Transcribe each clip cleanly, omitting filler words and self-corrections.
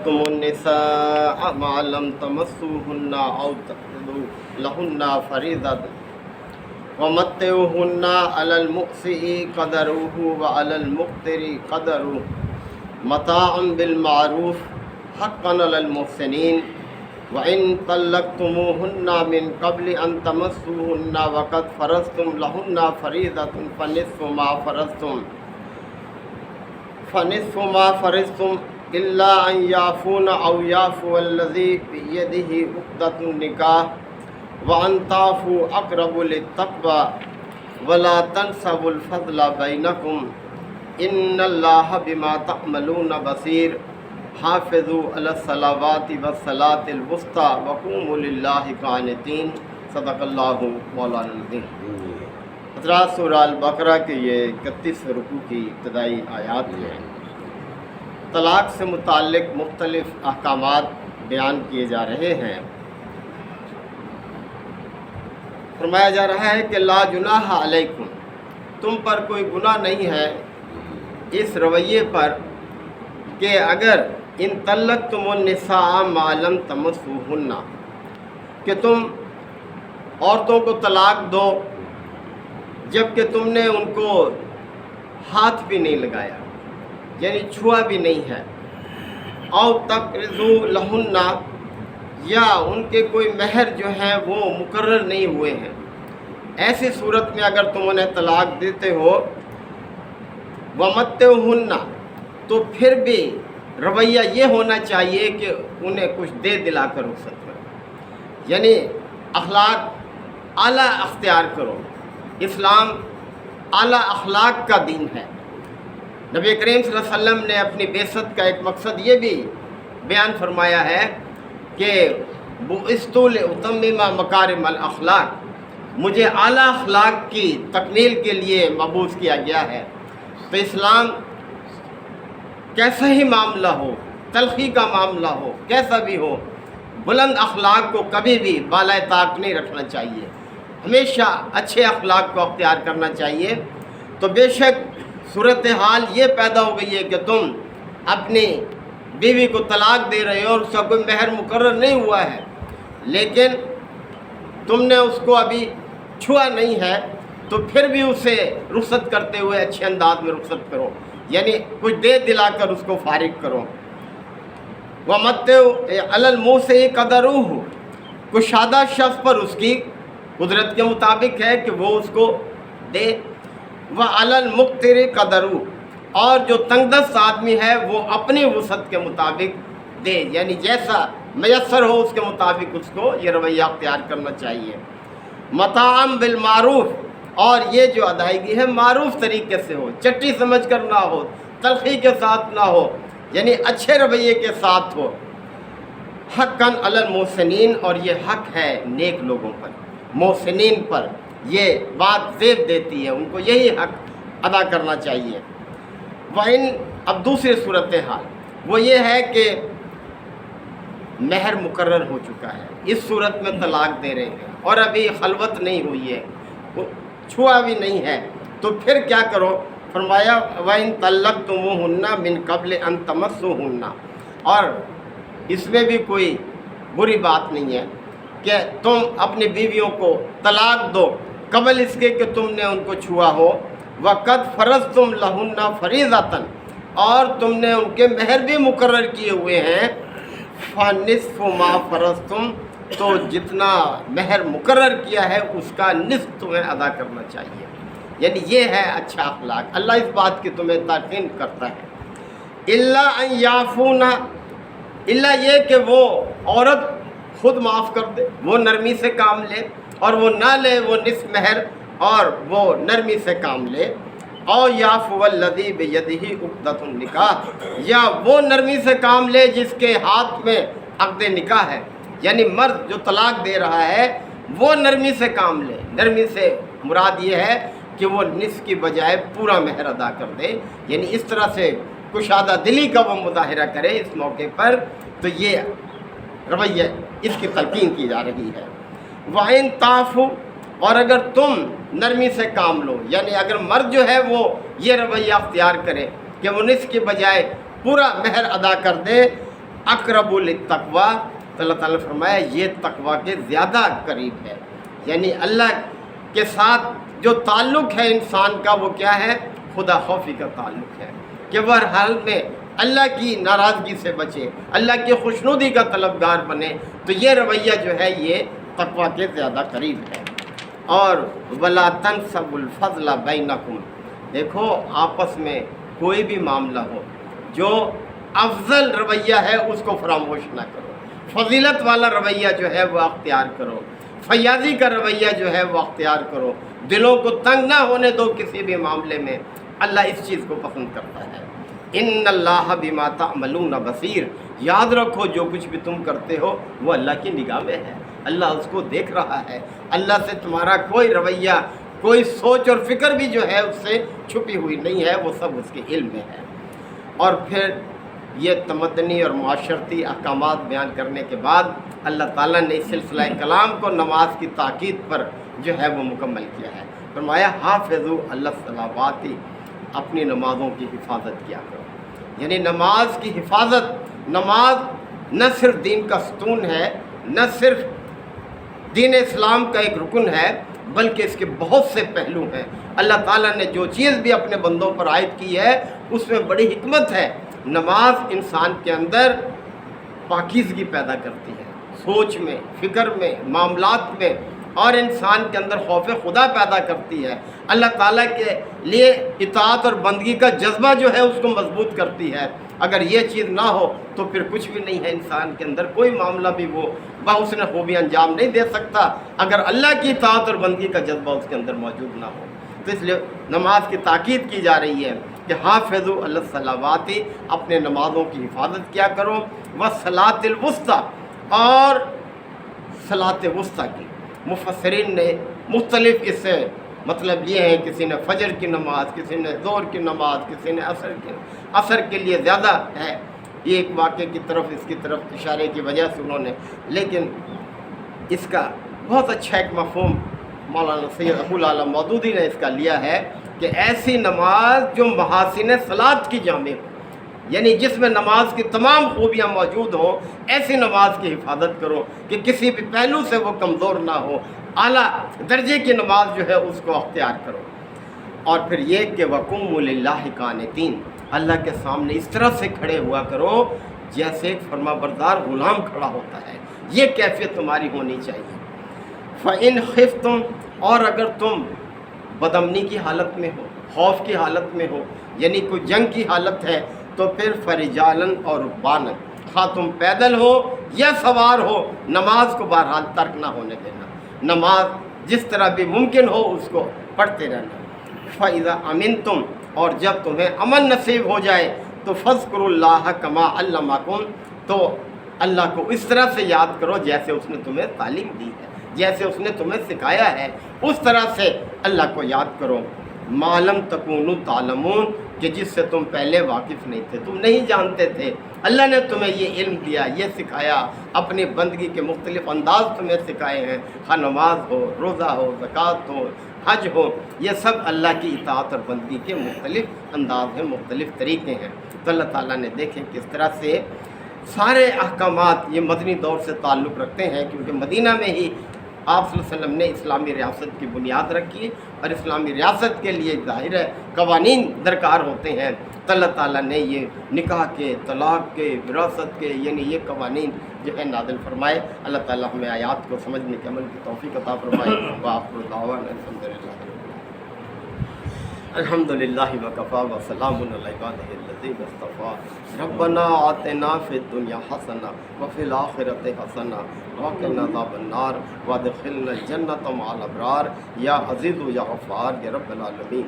طلقتم النساء ما لم تمسوهن أو تقضوا لهن فريضة ومتعوهن على المؤسر قدره وعلى المقتر قدره متاعا بالمعروف حقا على المحسنين وإن طلقتموهن من قبل أن تمسوهن وقد فرضتم لهن فريضة فنصف ما فرضتم إلا أن يعفون أو يعفو الذي بيده عقدة النكاح وأن تعفوا أقرب للتقوى ولا تنسوا الفضل بينكم إن الله بما تعملون بصير حافظوا على الصلوات والصلاة الوسطى وقوموا لله قانتين صدق اللہ مولانا العظیم۔ حضرات، سورہ البقرہ کے یہ 31 رکوع کی ابتدائی آیات ہیں۔ طلاق سے متعلق مختلف احکامات بیان کیے جا رہے ہیں۔ فرمایا جا رہا ہے کہ لا جناح علیکم، تم پر کوئی گناہ نہیں ہے اس رویے پر کہ اگر ان طلقتم النساء ما لم تمسوهن، کہ تم عورتوں کو طلاق دو جب کہ تم نے ان کو ہاتھ بھی نہیں لگایا، یعنی چھوا بھی نہیں ہے، او تقرضوا لہن، یا ان کے کوئی مہر جو ہیں وہ مقرر نہیں ہوئے ہیں، ایسی صورت میں اگر تم انہیں طلاق دیتے ہو ومتعوہن، تو پھر بھی رویہ یہ ہونا چاہیے کہ انہیں کچھ دے دلا کر رخصت کرو، یعنی اخلاق اعلیٰ اختیار کرو۔ اسلام اعلیٰ اخلاق کا دین ہے۔ نبی کریم صلی اللہ علیہ وسلم نے اپنی بعثت کا ایک مقصد یہ بھی بیان فرمایا ہے کہ بعثت لأتمم مکارم الاخلاق، مجھے اعلیٰ اخلاق کی تکمیل کے لیے مبعوث کیا گیا ہے۔ تو اسلام کیسا ہی معاملہ ہو، تلخی کا معاملہ ہو، کیسا بھی ہو، بلند اخلاق کو کبھی بھی بالائے طاق نہیں رکھنا چاہیے، ہمیشہ اچھے اخلاق کو اختیار کرنا چاہیے۔ تو بے شک صورتحال یہ پیدا ہو گئی ہے کہ تم اپنی بیوی کو طلاق دے رہے ہو اور اس کا کوئی مہر مقرر نہیں ہوا ہے، لیکن تم نے اس کو ابھی چھوا نہیں ہے، تو پھر بھی اسے رخصت کرتے ہوئے اچھے انداز میں رخصت کرو، یعنی کچھ دے دلا کر اس کو فارغ کرو۔ وَمَتِّعُوا عَلَى الْمُوسِعِ قَدَرُهُ، کشادہ شخص پر اس کی قدرت کے مطابق ہے کہ وہ اس کو دے، وَعَلَى الْمُقْتِرِ قَدَرُهُ، اور جو تنگ دست آدمی ہے وہ اپنی وسعت کے مطابق دے، یعنی جیسا میسر ہو اس کے مطابق اس کو یہ رویہ اختیار کرنا چاہیے۔ متاعا بالمعروف، اور یہ جو ادائیگی ہے معروف طریقے سے ہو، چٹی سمجھ کر نہ ہو، تلخی کے ساتھ نہ ہو، یعنی اچھے رویے کے ساتھ ہو۔ حقاً علی المحسنین، اور یہ حق ہے نیک لوگوں پر، محسنین پر یہ بات زیب دیتی ہے، ان کو یہی حق ادا کرنا چاہیے۔ وَإِن، اب دوسری صورتحال وہ یہ ہے کہ مہر مقرر ہو چکا ہے، اس صورت میں طلاق دے رہے ہیں اور ابھی خلوت نہیں ہوئی ہے، چھوا بھی نہیں ہے، تو پھر کیا کرو؟ فرمایا وَإِن طَلَّقْتُمُوهُنَّ مِن قَبْلِ أَن تَمَسُّوهُنَّ، اور اس میں بھی کوئی بری بات نہیں ہے کہ تم اپنی بیویوں کو طلاق دو قبل اس کے کہ تم نے ان کو چھوا ہو، وَقَدْ فَرَضْتُمْ لَهُنَّ فَرِيضَةً، اور تم نے ان کے مہر بھی مقرر کیے ہوئے ہیں، فَنِصْفُ مَا فَرَضْتُمْ، تو جتنا مہر مقرر کیا ہے اس کا نصف تمہیں ادا کرنا چاہیے، یعنی یہ ہے اچھا اخلاق۔ اللہ اس بات کی تمہیں تاکید کرتا ہے، اِلَّا أَن يَعْفُونَ، الا یہ کہ وہ عورت خود معاف کر دے، وہ نرمی سے کام لے، اور وہ نہ لے وہ نصف مہر، اور وہ نرمی سے کام لے۔ او یعفو الذی بیدہ عقدۃ النکاح، یا وہ نرمی سے کام لے جس کے ہاتھ میں عقد نکاح ہے، یعنی مرد جو طلاق دے رہا ہے وہ نرمی سے کام لے۔ نرمی سے مراد یہ ہے کہ وہ نصف کی بجائے پورا مہر ادا کر دے، یعنی اس طرح سے کشادہ دلی کا وہ مظاہرہ کرے اس موقع پر، تو یہ رویہ اس کی تلقین کی جا رہی ہے۔ وَإِن تَعْفُوا، اور اگر تم نرمی سے کام لو، یعنی اگر مرد جو ہے وہ یہ رویہ اختیار کرے کہ وہ نصف کی بجائے پورا مہر ادا کر دے، अक़रबु लित्तक़वा, तो अल्लाह ताला ने फरमाया ये तक़वा के ज़्यादा करीब है। यानी अल्लाह के साथ जो ताल्लुक़ है इंसान का वो क्या है, खुदा खौफी का ताल्लुक़ है कि वह हर हाल में अल्लाह की नाराज़गी से बचे, अल्लाह की खुशनुदी का तलबगार बने। तो ये रवैया जो है ये तक़वा के ज़्यादा करीब है। और वला तनसबुल फ़ज़्ल बैनकुम, देखो आपस में कोई भी मामला हो, जो अफजल रवैया है उसको फरामोश ना करो, फजीलत वाला रवैया जो है वो अख्तियार करो, फयाजी का रवैया जो है वो अख्तियार करो, दिलों को तंग ना होने दो किसी भी मामले में। अल्लाह इस चीज़ को पसंद करता है। इन्नल्लाह बिमा तअमलून बसीर, याद रखो जो कुछ भी तुम करते हो वो अल्लाह की निगाह में है, अल्लाह उसको देख रहा है। अल्लाह से तुम्हारा कोई रवैया, कोई सोच और फिक्र भी जो है उससे छुपी हुई नहीं है, वो सब उसके इल्म में है। और फिर ये तमदनी और माशरती अहकामात बयान करने के बाद अल्लाह ताला ने इस सिलसिला कलाम को नमाज की ताकीद पर जो है वो मुकम्मल किया है। फरमाया हाफ़िज़ू अला सलावाती, अपनी नमाज़ों की हिफाजत किया करो। यानी नमाज की हिफाजत, नमाज न सिर्फ दीन का सतून है, न सिर्फ दीन इस्लाम का एक रुकन है, बल्कि इसके बहुत से पहलू हैं। अल्लाह ताला ने जो चीज़ भी अपने बंदों पर आयद की है उसमें बड़ी हिकमत है। नमाज इंसान के अंदर पाकीज़गी पैदा करती है, सोच में, फ़िक्र में, मामलात में, और इंसान के अंदर खौफ खुदा पैदा करती है। अल्लाह ताला के लिए इताअत और बंदगी का जज्बा जो है उसको मजबूत करती है। अगर ये चीज़ ना हो तो फिर कुछ भी नहीं है इंसान के अंदर, कोई मामला भी वो बहुसने खूबी अंजाम नहीं दे सकता अगर अल्लाह की इताअत और बंदगी का जज्बा उसके अंदर मौजूद ना हो। तो इसलिए नमाज की ताकीद की जा रही है कि हाफ़िज़ू अला सलावाती, अपने नमाज़ों की हिफाजत किया करो, व सलातिल वुस्ता, और सलात वुस्ता की मुफस्सिरीन ने मुख्तलिफ इससे मतलब ये है, किसी ने फजर की नमाज, किसी ने ज़ोहर की नमाज, किसी ने असर के लिए ज़्यादा है। ये एक वाक़े की तरफ, इसकी तरफ इशारे की वजह से उन्होंने, लेकिन इसका बहुत अच्छा एक मफ़हूम मौलाना सैयद अबुल आला मौदूदी ने इसका लिया है कि ऐसी नमाज जो महासिन सलात की जामे हो, यानी जिसमें नमाज की तमाम खूबियाँ मौजूद हों, ऐसी नमाज की हिफाजत करो कि किसी भी पहलू से वो कमज़ोर ना हो, आला दर्जे की नमाज जो है उसको अख्तियार करो। और फिर ये कि वक़ूमू लिल्लाहि क़ानितीन, अल्लाह के सामने इस तरह से खड़े हुआ करो जैसे एक फरमाबरदार ग़ुलाम खड़ा होता है। ये कैफियत तुम्हारी होनी चाहिए। फ़इन ख़िफ़्तुम, और अगर तुम बदअमनी की हालत में हो, खौफ की हालत में हो, यानी कोई जंग की हालत है, तो फिर फरिजालन और रुकबानन, खा तुम पैदल हो या सवार हो, नमाज को बहरहाल तर्क ना होने देना। नमाज जिस तरह भी मुमकिन हो उसको पढ़ते रहना। फ़इज़ा अमिनतुम, और जब तुम्हें अमन नसीब हो जाए तो फ़ज़्कुरुल्लाह कमा अल्लमाकुम, तो अल्लाह को इस तरह से याद करो जैसे उसने तुम्हें तालीम दी है, जैसे उसने तुम्हें सिखाया है, उस तरह से अल्लाह को याद करो। मालम तकूनु तालमून, कि जिससे तुम पहले वाकिफ़ नहीं थे, तुम नहीं जानते थे। अल्लाह ने तुम्हें ये इल्म दिया, ये सिखाया, अपनी बंदगी के मुख्तलिफ़ अंदाज तुम्हें सिखाए हैं, हाँ नमाज हो, रोज़ा हो, ज़कात हो, हज हो, ये सब अल्लाह की इताअत और बंदगी के मुख्तलिफ़ अंदाज हैं, मुख्तलिफ़ तरीक़े हैं। तो अल्लाह ताला ने देखें किस तरह से सारे अहकामात ये मदनी दौर से ताल्लुक़ रखते हैं, क्योंकि मदीना में ही आप सल्लल्लाहु अलैहि वसल्लम ने इस्लामी रियासत की बुनियाद रखी, और इस्लामी रियासत के लिए ज़ाहिर है कवानीन दरकार होते हैं। तो अल्लाह ताला ने ये निकाह के, तलाक़ के, विरासत के, यानी ये कवानीन जो है नाज़िल फरमाए। अल्लाह ताला हमें आयात को समझने के अमल की तौफ़ीक़ अता फरमाए। व आखिरु दावाना अल्हम्दुलिल्लाहि व कफ़ा व सलामुन अला इबादिहिल्लज़ीना इस्तफ़ा। रब्बना आतिना फ़िद दुनिया हसना व फ़िल आख़िरति हसना व क़िना अज़ाबन्नार वअदख़िलनल जन्नत मअल अबरार या अज़ीज़ु या गफ़्फ़ार या रब्बल आलमीन।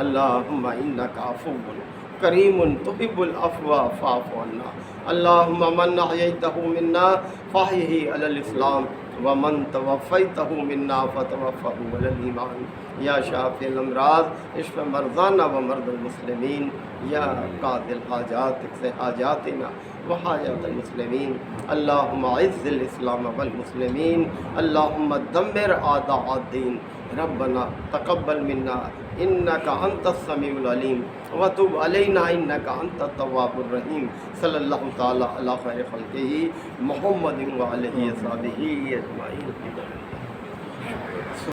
अल्लाहुम्मा इन्नका अफ़ुव्वुन करीमुन तुहिब्बुल अफ़्वा फ़अफ़ु अन्ना। अल्लाहुम्मा मन अहयैतहु मिन्ना फ़अहयिही अलल इस्लाम व मन तवफ़्फ़ैतहु मिन्ना फ़तवफ़्फ़हु अलल ईमान। या शाफ़िल अमराज़ इश्फ़ मरज़ाना व मर्दल मुस्लिमीन। या क़ादिल हाजात इक़्ज़ि हाजातिना व हाजातिल मुस्लिमीन। अल्लाहुम्मा अइज़्ज़िल इस्लाम वल मुस्लिमीन। अल्लाहुम्मा दम्मिर आदा अद्दीन। रब्बना तक़ब्बल मिन्ना إنك أنت السميع العليم وتب علينا إنك أنت التواب الرحيم صلی اللہ تعالی علی خیر خلقہ محمد وعلیہ وصحبہ اجمعین.